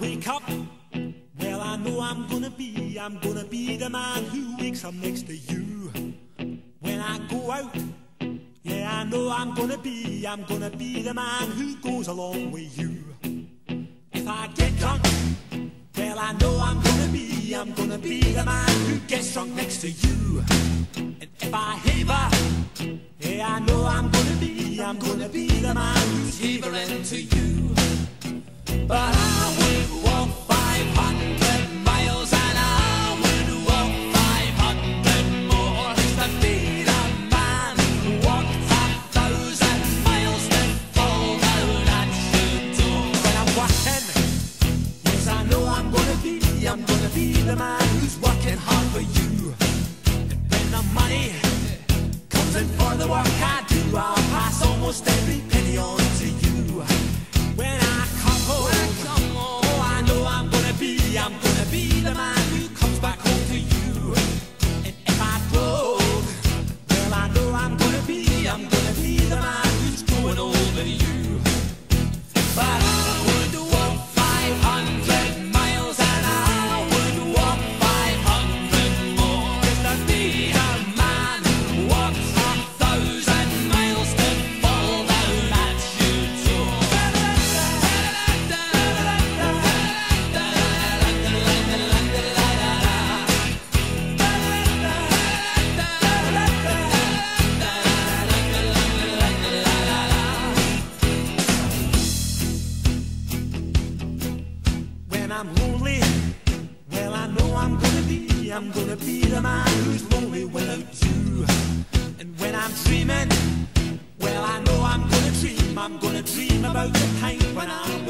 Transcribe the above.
wake up, well, I know I'm gonna be the man who wakes up next to you. When I go out, yeah, I know I'm gonna be the man who goes along with you. If I get drunk, well, I know I'm gonna be the man who gets drunk next to you. And if I haver, yeah, I know I'm gonna be the man who's havering to you. But I would walk 500 miles and I would walk 500 more to be the man who walked 1,000 miles to fall down at your door. When I'm working, yes, I know I'm gonna be the man who's working hard for you. And when the money comes in for the work I do, I'll pass almost every penny on to you. When I come home, oh, I know I'm gonna be the man who comes back home to you. And if I drove, well, I know I'm gonna be the man who's going over you. But I would walk 500 miles and I would walk 500 more just to be the man who walks 1,000 miles to fall down at your door. When I'm lonely, well, I know I'm gonna be the man who's lonely without you. And when I'm dreaming, well, I know I'm gonna dream about the time when I'm